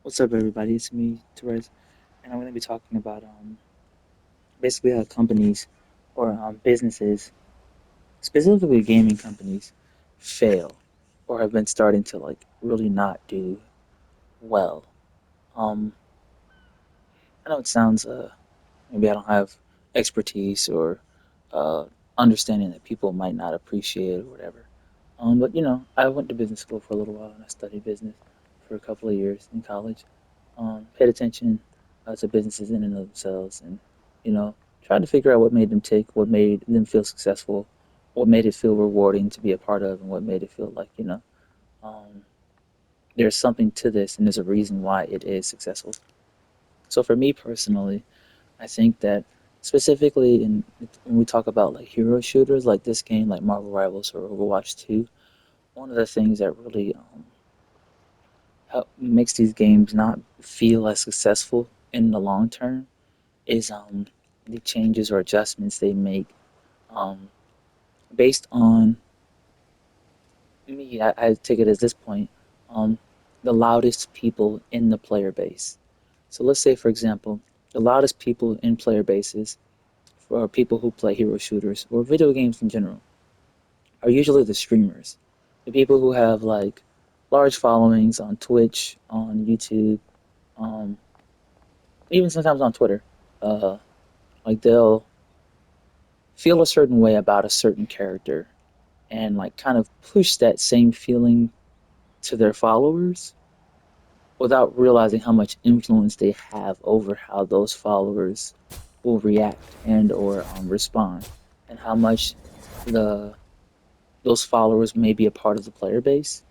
What's up, everybody? It's me, Therese, and I'm going to be talking about basically how companies or businesses, specifically gaming companies, fail or have been starting to really not do well. Um, I know it sounds maybe I don't have expertise or uh, understanding that people might not appreciate or whatever. But I went to business school for a little while and I studied business for a couple of years in college. Paid attention to businesses in and of themselves, and you know, tried to figure out what made them tick, what made them feel successful, what made it feel rewarding to be a part of, and what made it feel like um, there's something to this and there's a reason why it is successful. So for me personally, I think that specifically when we talk about like hero shooters like this game, like Marvel Rivals or Overwatch 2, one of the things that really makes these games not feel as successful in the long term is the changes or adjustments they make um, based on me. I take it as this point, um, the loudest people in the player base. So let's say, for example, the loudest people in player bases for people who play hero shooters or video games in general are usually the streamers, the people who have like large followings on Twitch, on YouTube, um, even sometimes on Twitter. Uh, like they'll feel a certain way about a certain character and like kind of push that same feeling to their followers without realizing how much influence they have over how those followers will react and or respond, and how much the those followers may be a part of the player base.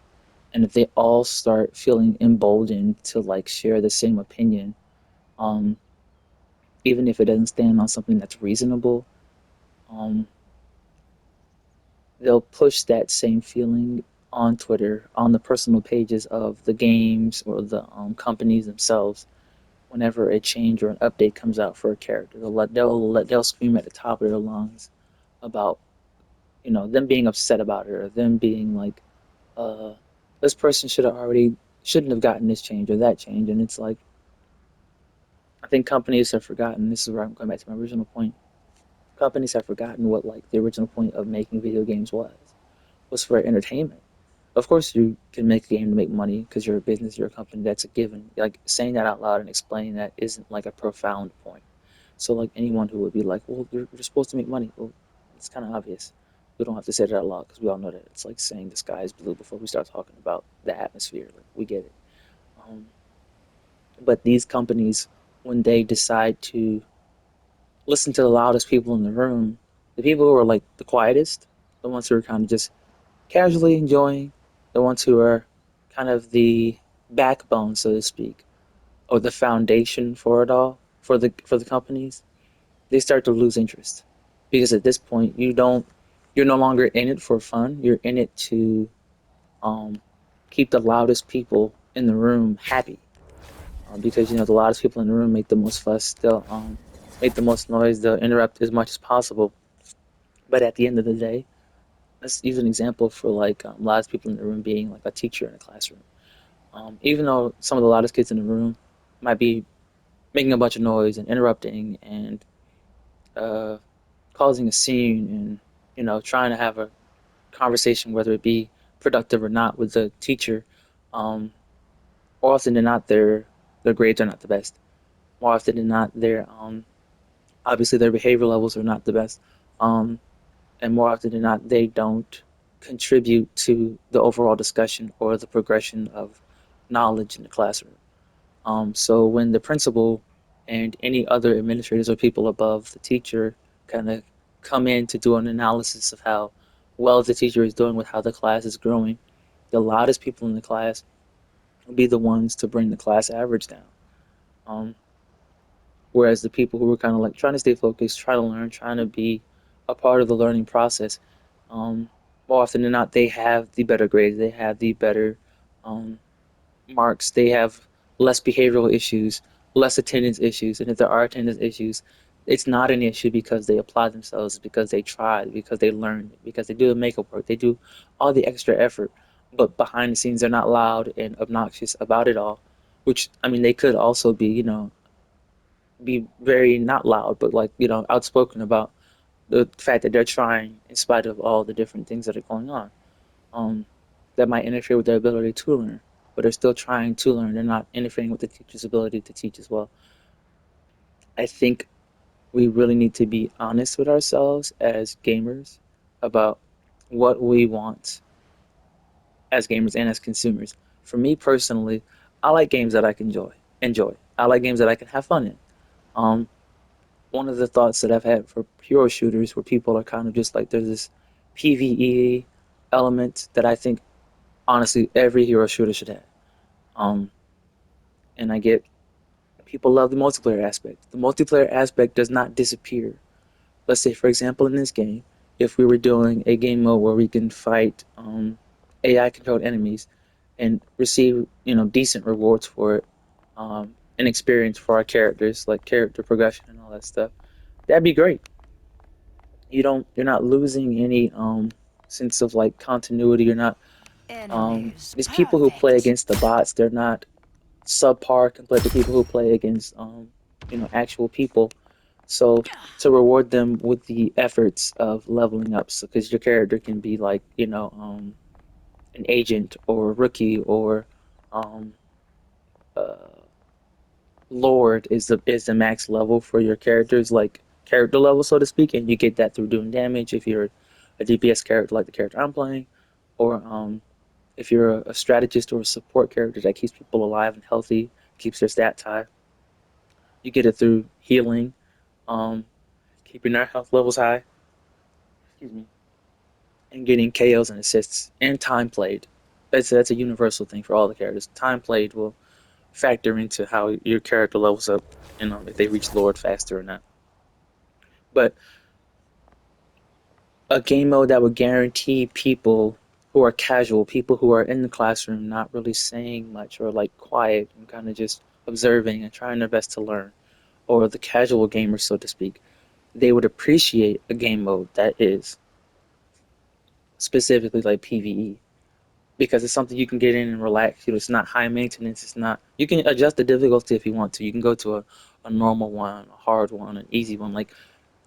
And if they all start feeling emboldened to like share the same opinion, um, even if it doesn't stand on something that's reasonable, um, they'll push that same feeling on Twitter, on the personal pages of the games or the companies themselves. Whenever a change or an update comes out for a character, they'll scream at the top of their lungs about them being upset about it or them being like, uh, this person shouldn't have gotten this change or that change. And it's like I think companies have forgotten. This is where I'm going back to my original point. Companies have forgotten what like the original point of making video games was for entertainment. Of course, you can make a game to make money because you're a business, you're a company. That's a given. Like saying that out loud and explaining that isn't like a profound point. So, like anyone who would be like, "Well, you're supposed to make money," well, it's kind of obvious. We don't have to say that out loud because we all know that it's like saying the sky is blue before we start talking about the atmosphere. Like we get it. Um, but these companies, when they decide to listen to the loudest people in the room, the people who are like the quietest, the ones who are kind of just casually enjoying, the ones who are kind of the backbone, so to speak, or the foundation for it all for the companies, they start to lose interest because at this point you're no longer in it for fun. You're in it to um, keep the loudest people in the room happy because the loudest people in the room make the most fuss. They'll make the most noise. They'll interrupt as much as possible. But at the end of the day, let's use an example for like loudest people in the room being like a teacher in a classroom. Even though some of the loudest kids in the room might be making a bunch of noise and interrupting and uh, causing a scene and trying to have a conversation, whether it be productive or not, with the teacher, um, more often than not, their grades are not the best. More often than not, their obviously their behavior levels are not the best, um, and more often than not, they don't contribute to the overall discussion or the progression of knowledge in the classroom. So when the principal and any other administrators or people above the teacher kind of come in to do an analysis of how well the teacher is doing with how the class is growing, the loudest people in the class will be the ones to bring the class average down. Um, Whereas the people who are kind of like trying to stay focused, trying to learn, trying to be a part of the learning process, um, more often than not, they have the better grades, they have the better um, marks, they have less behavioral issues, less attendance issues, and if there are attendance issues, it's not an issue because they apply themselves, because they tried, because they learned, because they do the makeup work, they do all the extra effort, but behind the scenes they're not loud and obnoxious about it all. which I mean they could also be, be very not loud, but like, outspoken about the fact that they're trying in spite of all the different things that are going on. Um, that might interfere with their ability to learn, but they're still trying to learn. They're not interfering with the teacher's ability to teach as well. I think we really need to be honest with ourselves as gamers about what we want as gamers and as consumers. For me personally, I like games that I can enjoy. I like games that I can have fun in. Um, One of the thoughts that I've had for hero shooters, where people are kind of just like, there's this PVE element that I think honestly every hero shooter should have. Um, and I get people love the multiplayer aspect. The multiplayer aspect does not disappear. Let's say, for example, in this game, if we were doing a game mode where we can fight AI controlled enemies and receive decent rewards for it, and experience for our characters, like character progression and all that stuff, that'd be great. You're not losing any sense of like continuity. You're not Enemies. these people who play Perfect. against the bots, they're not subpar compared to people who play against actual people. So to reward them with the efforts of leveling up, so because your character can be like an agent or a rookie or um, uh, lord is the max level for your characters, like character level, so to speak, and you get that through doing damage if you're a DPS character like the character I'm playing, or if you're a strategist or a support character that keeps people alive and healthy, keeps their stats high, you get it through healing, um, keeping their health levels high. Excuse me, and getting KOs and assists and time played. That's a universal thing for all the characters. Time played will factor into how your character levels up, and if they reach Lord faster or not. But a game mode that would guarantee people who are casual, people who are in the classroom, not really saying much or like quiet and kind of just observing and trying their best to learn, or the casual gamers, so to speak, they would appreciate a game mode that is specifically like PVE, because it's something you can get in and relax. It's not high maintenance. It's not. You can adjust the difficulty if you want to. You can go to a normal one, a hard one, an easy one. Like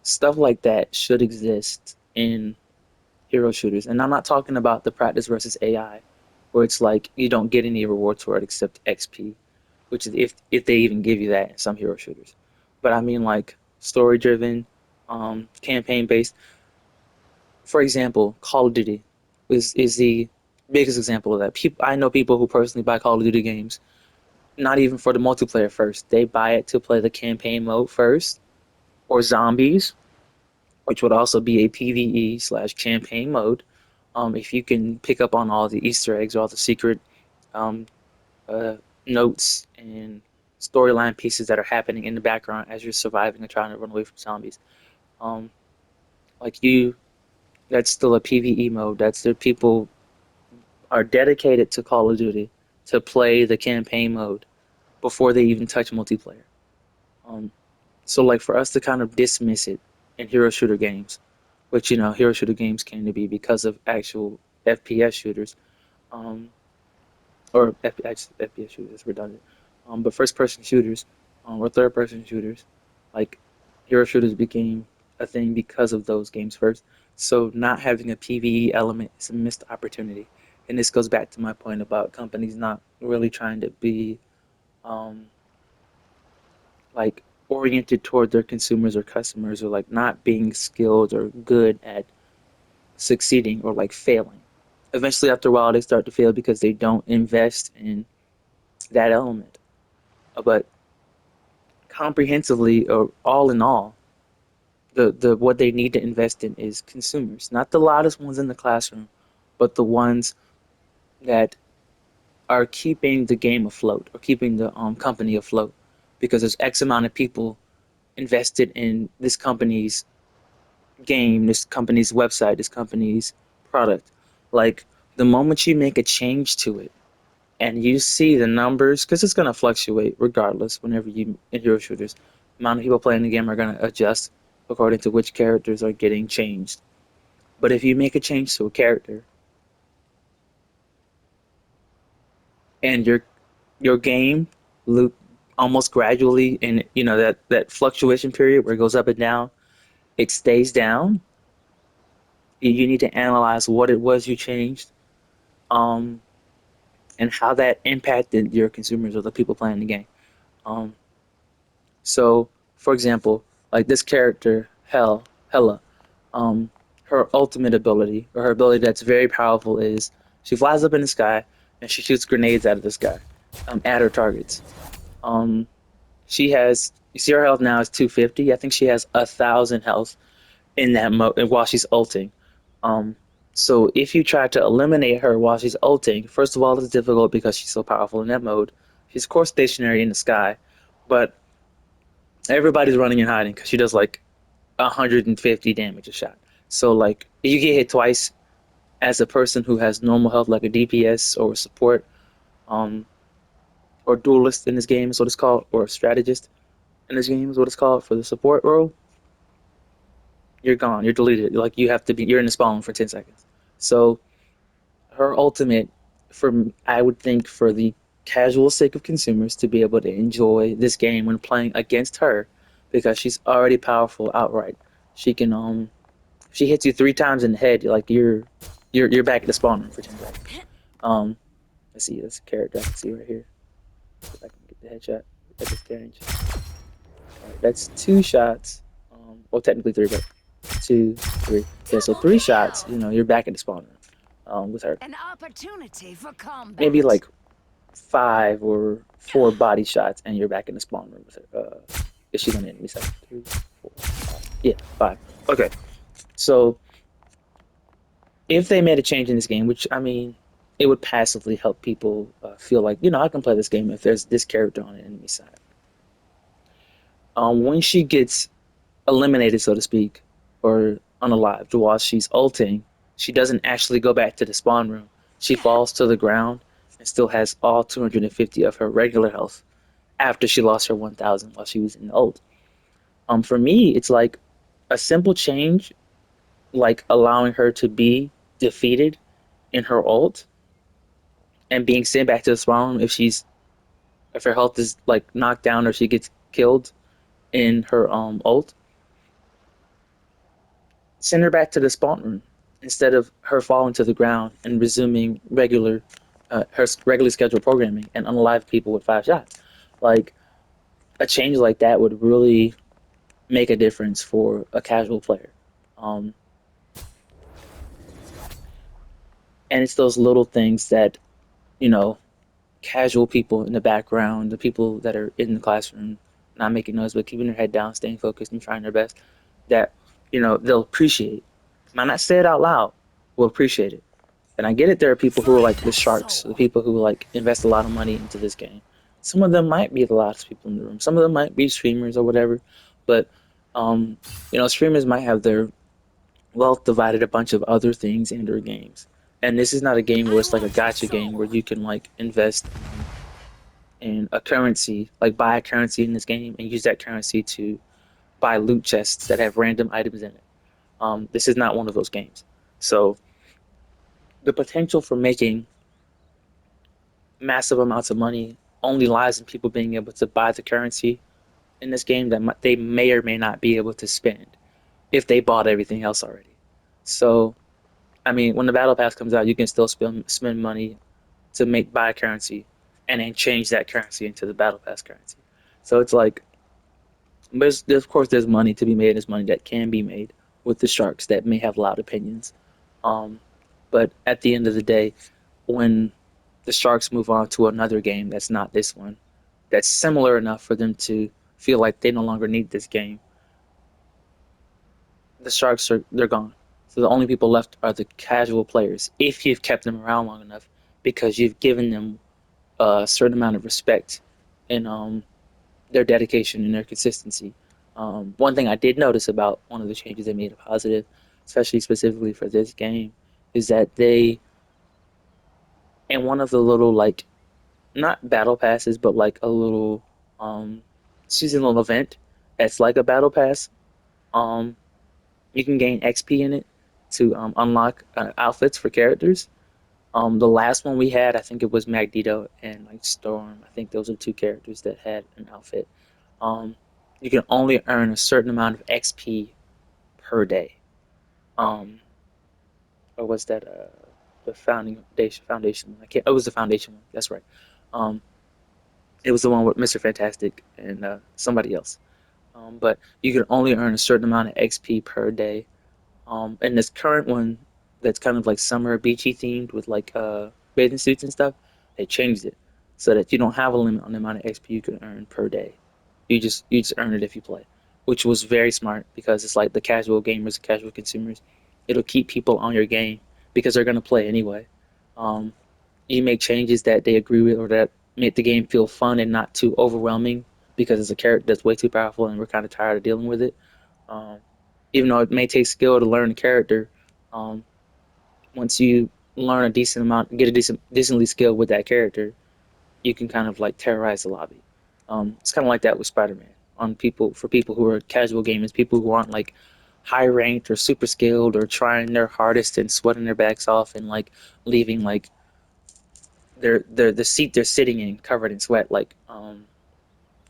stuff like that should exist in hero shooters. And I'm not talking about the practice versus AI, where it's like you don't get any rewards for it except XP, which is if they even give you that in some hero shooters. But I mean like story driven, campaign based. For example, Call of Duty is the biggest example of that. People I know people who personally buy Call of Duty games, not even for the multiplayer first. They buy it to play the campaign mode first, or zombies, which would also be a PVE slash campaign mode. If you can pick up on all the Easter eggs, all the secret um, uh, notes and storyline pieces that are happening in the background as you're surviving and trying to run away from zombies. Um, like you, that's still a PVE mode. That's the people are dedicated to Call of Duty to play the campaign mode before they even touch multiplayer. Um, so like for us to kind of dismiss it in hero shooter games, which hero shooter games came to be because of actual FPS shooters, um, or FPS shooters, that's redundant. But first person shooters, or third person shooters, like hero shooters became a thing because of those games first. So not having a PVE element is a missed opportunity. And this goes back to my point about companies not really trying to be um, like oriented toward their consumers or customers, or like not being skilled or good at succeeding or like failing. Eventually, after a while, they start to fail because they don't invest in that element. But comprehensively, or all in all, the what they need to invest in is consumers, not the loudest ones in the classroom, but the ones that are keeping the game afloat or keeping the company afloat, because there's X amount of people invested in this company's game, this company's website, this company's product. Like the moment you make a change to it and you see the numbers, because it's going to fluctuate regardless whenever you in hero shooters, the amount of people playing the game are going to adjust according to which characters are getting changed. But if you make a change to a character and your game loop almost gradually, and that fluctuation period where it goes up and down, it stays down. You need to analyze what it was you changed, um, and how that impacted your consumers or the people playing the game. Um, so, for example, like this character, Hella, um, her ultimate ability or her ability that's very powerful is she flies up in the sky and she shoots grenades out of the sky, at her targets. Um, she has, you see her health now is 250. I think she has 1,000 health in that mode while she's ulting. Um, so if you try to eliminate her while she's ulting, first of all, it's difficult because she's so powerful in that mode. She's of course stationary in the sky, but everybody's running and hiding because she does like 150 damage a shot. So like if you get hit twice as a person who has normal health, like a DPS or a support, um, or duelist in this game is what it's called, or a strategist in this game is what it's called for the support role, you're gone. You're deleted. Like you have to be. You're in the spawn for 10 seconds. So her ultimate, for I would think for the casual sake of consumers to be able to enjoy this game when playing against her, because she's already powerful outright. She can if she hits you 3 times in the head, like you're back at the spawn room for 10 seconds. Um, let's see. That's a character I can see right here. If I can get the headshot at this range. All right, that's 2 shots. Well, technically three, but two, three. Yeah, so Triple 3 shots. kill! You're back in the spawn room. With her, An opportunity for maybe combat. like 5 or 4 body shots, and you're back in the spawn room with her. Is she on the enemy side? 3, 4, 5. Yeah, 5. Okay, so if they made a change in this game, which I mean, it would passively help people feel like I can play this game if there's this character on the enemy side. When she gets eliminated, so to speak, or unalived while she's ulting, she doesn't actually go back to the spawn room. She falls to the ground and still has all 250 of her regular health after she lost her 1,000 while she was in the ult. For me, it's like a simple change, like allowing her to be defeated in her ult and being sent back to the spawn room if her health is like knocked down or she gets killed in her ult, send her back to the spawn room instead of her falling to the ground and resuming her regularly scheduled programming and unalive people with 5 shots. Like a change like that would really make a difference for a casual player. Um, and it's those little things that you know casual people in the background, the people that are in the classroom, not making noise but keeping their head down, staying focused and trying their best, that they'll appreciate. Might not say it out loud, will appreciate it. And I get it. There are people who are Free like the my sharks, the soul. people who like invest a lot of money into this game. Some of them might be the loudest people in the room. Some of them might be streamers or whatever. But um, streamers might have their wealth divided a bunch of other things in their games. And this is not a game where I it's like a want your gotcha game where soul. you can like invest in a currency, like buy a currency in this game and use that currency to buy loot chests that have random items in it. This is not one of those games. So the potential for making massive amounts of money only lies in people being able to buy the currency in this game that they may or may not be able to spend if they bought everything else already. So, I mean, when the battle pass comes out, you can still spend money to buy a currency and then change that currency into the battle pass currency. So it's like there's of course there's money to be made. There's money that can be made with the sharks that may have loud opinions. Um, but at the end of the day, when the Sharks move on to another game that's not this one, that's similar enough for them to feel like they no longer need this game, the Sharks they're gone. So the only people left are the casual players, if you've kept them around long enough, because you've given them a certain amount of respect and their dedication and their consistency. One thing I did notice about one of the changes they made a positive, especially specifically for this game, is that they in one of the little like not battle passes, but like a little um seasonal event that's like a battle pass. Um, you can gain XP in it to unlock outfits for characters. The last one we had, I think it was Magneto and like Storm. I think those are two characters that had an outfit. Um, you can only earn a certain amount of XP per day. Um, or was that the foundation one? I can't. Oh, it was the foundation one. That's right. Um, it was the one with Mr. Fantastic and somebody else. But you can only earn a certain amount of XP per day. And this current one that's kind of like summer beachy themed with like bathing suits and stuff, they changed it so that you don't have a limit on the amount of XP you can earn per day. You just earn it if you play, which was very smart because it's like the casual gamers, the casual consumers. It'll keep people on your game because they're gonna play anyway. Um, you make changes that they agree with or that make the game feel fun and not too overwhelming because it's a character that's way too powerful and we're kind of tired of dealing with it. Um, Even though it may take skill to learn the character, um, once you learn a decent amount, get a decently skilled with that character, you can kind of like terrorize the lobby. It's kind of like that with Spider-Man on people for people who are casual gamers, people who aren't like high ranked or super skilled or trying their hardest and sweating their backs off and like leaving like their the seat they're sitting in covered in sweat. Like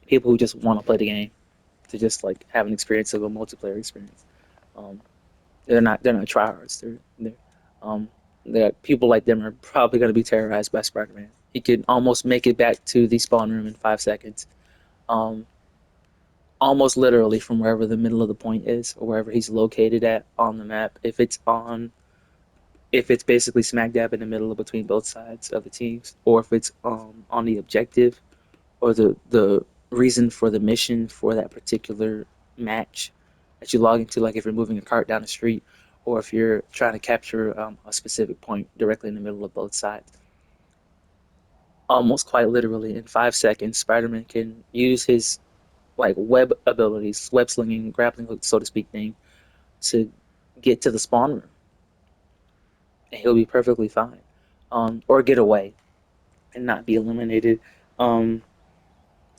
people who just want to play the game to just like have an experience of a multiplayer experience. Um, they're not tryhards. Um that people like them are probably going to be terrorized by Spider-Man. He can almost make it back to the spawn room in 5 seconds. Um, Almost literally from wherever the middle of the point is or wherever he's located at on the map. If it's basically smack dab in the middle of between both sides of the teams, or if it's on the objective or the reason for the mission for that particular match that you log into, like if you're moving a cart down the street or if you're trying to capture a specific point directly in the middle of both sides. Almost quite literally in 5 seconds, Spider-Man can use his like web abilities, web slinging, grappling hook, so to speak, thing to get to the spawn room, and he'll be perfectly fine, or get away and not be eliminated. Um,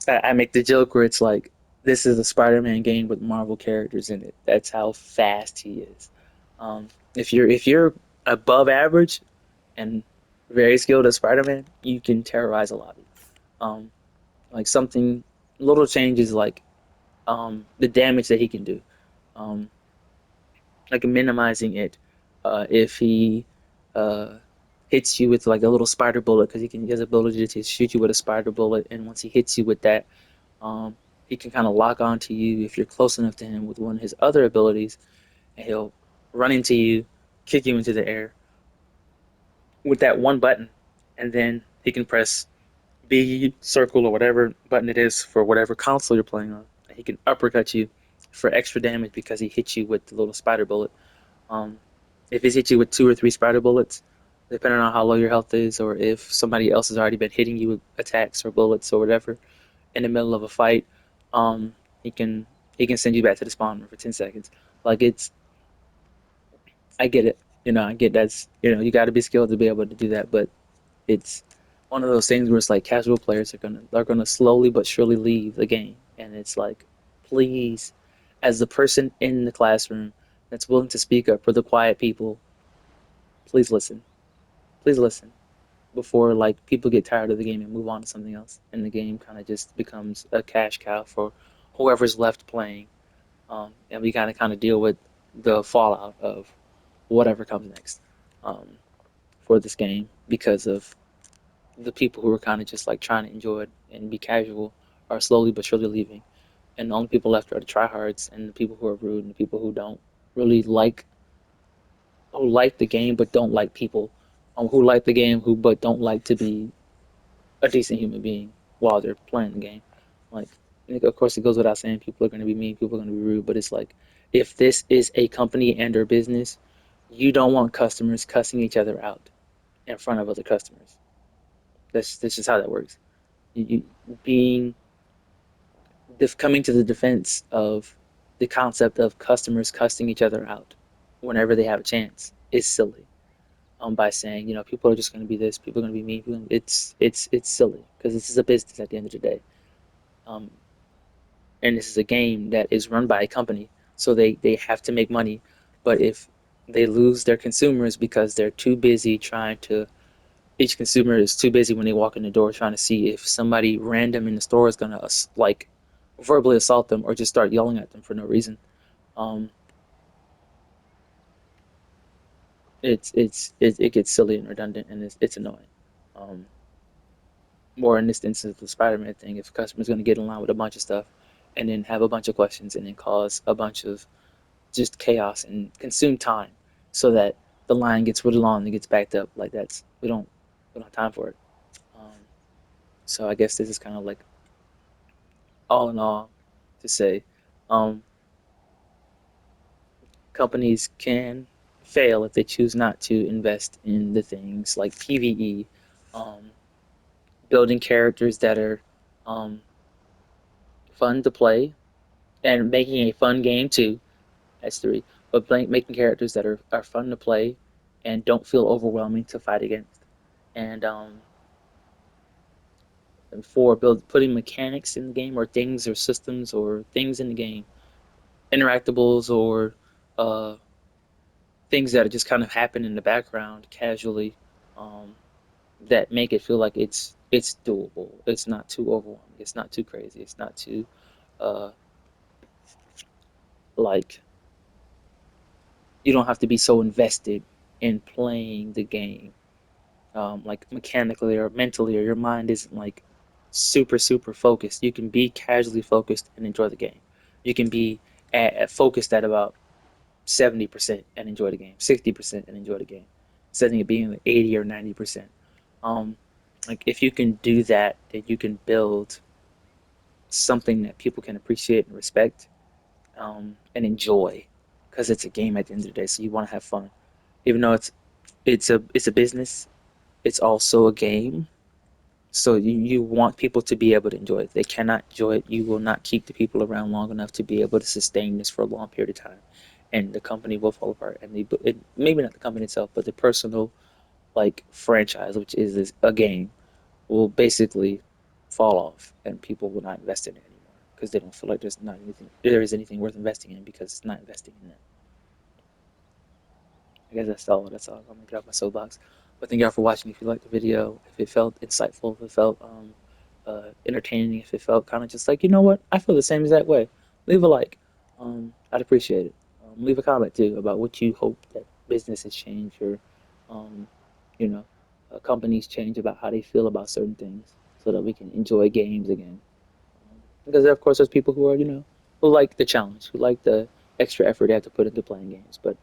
I make the joke where it's like this is a Spider-Man game with Marvel characters in it. That's how fast he is. If you're above average and very skilled at Spider-Man, you can terrorize a lobby. Um, like something little changes like the damage that he can do, um, like minimizing it. If he uh, hits you with like a little spider bullet, because he has the ability to shoot you with a spider bullet, and once he hits you with that, um, he can kind of lock onto you if you're close enough to him with one of his other abilities, and he'll run into you, kick you into the air with that one button, and then he can press B, circle, or whatever button it is for whatever console you're playing on. He can uppercut you for extra damage because he hit you with the little spider bullet. Um, if he's hit you with two or three spider bullets, depending on how low your health is, or if somebody else has already been hitting you with attacks or bullets or whatever in the middle of a fight, um, he can he can send you back to the spawn room for 10 seconds. Like I get it. I get that's you got to be skilled to be able to do that, but it's one of those things where it's like casual players are gonna slowly but surely leave the game, and it's like, please, as the person in the classroom that's willing to speak up for the quiet people, please listen, please listen before like people get tired of the game and move on to something else, and the game kind of just becomes a cash cow for whoever's left playing, and we kind of deal with the fallout of whatever comes next um, for this game because of the people who are kind of just like trying to enjoy it and be casual are slowly but surely leaving, and the only people left are the tryhards and the people who are rude and the people who don't really like who like the game but don't like people, who like the game who but don't like to be a decent human being while they're playing the game. Like, of course, it goes without saying people are going to be mean, people are going to be rude, but it's like if this is a company and or business, you don't want customers cussing each other out in front of other customers. That's just how that works. Being coming to the defense of the concept of customers cussing each other out whenever they have a chance is silly. By saying people are just going to be this, people are going to be mean. It's silly because this is a business at the end of the day, um, and this is a game that is run by a company, so they have to make money. But if they lose their consumers because they're too busy trying to each consumer is too busy when they walk in the door trying to see if somebody random in the store is gonna like verbally assault them or just start yelling at them for no reason. Um, it gets silly and redundant and it's annoying. Um, More in this instance of the Spider-Man thing, if a customer's going to get in line with a bunch of stuff and then have a bunch of questions and then cause a bunch of just chaos and consume time so that the line gets really long and gets backed up, like that's we don't have time for it. Um, so I guess this is kind of like all in all to say, um, companies can fail if they choose not to invest in the things like PVE, um, building characters that are um, fun to play, and making a fun game too. That's three. But making characters that are fun to play and don't feel overwhelming to fight against. And four, putting mechanics in the game or things or systems or things in the game, interactables or uh, things that just kind of happen in the background casually, um, that make it feel like it's doable. It's not too overwhelming. It's not too crazy. It's not too uh, like you don't have to be so invested in playing the game, like mechanically or mentally, or your mind isn't like super focused. You can be casually focused and enjoy the game. You can be focused at about 70% and enjoy the game, 60% and enjoy the game, instead of it being like 80 or 90%. Um, like if you can do that, then you can build something that people can appreciate and respect, and enjoy, because it's a game at the end of the day. So you want to have fun, even though it's a business. It's also a game. So you want people to be able to enjoy it. If they cannot enjoy it, you will not keep the people around long enough to be able to sustain this for a long period of time, and the company will fall apart. And maybe not the company itself, but the personal like franchise, which is a game, will basically fall off, and people will not invest in it anymore because they don't feel like there is anything worth investing in because it's not investing in them. I guess that's all. That's all. I'm gonna get off my soapbox. But thank y'all for watching. If you liked the video, if it felt insightful, if it felt entertaining, if it felt kind of just like, you know what, I feel the same exact way, leave a like. I'd appreciate it. Leave a comment too about what you hope that businesses change or, um, you know, companies change about how they feel about certain things so that we can enjoy games again. Because of course, there's people who are, who like the challenge, who like the extra effort they have to put into playing games, but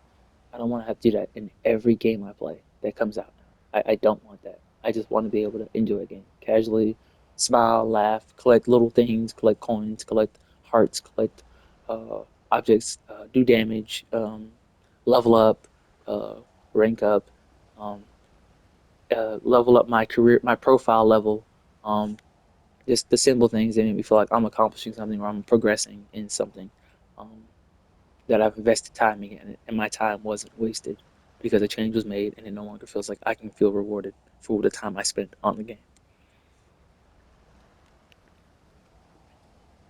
I don't want to have to do that in every game I play that comes out. I don't want that. I just want to be able to enjoy a game casually, smile, laugh, collect little things, collect coins, collect hearts, collect uh, objects, do damage, level up, uh, rank up, um, level up my career, my profile level. Um, just the simple things that make me feel like I'm accomplishing something or I'm progressing in something. Um, that I've invested time in, and my time wasn't wasted because a change was made, and it no longer feels like I can feel rewarded for the time I spent on the game.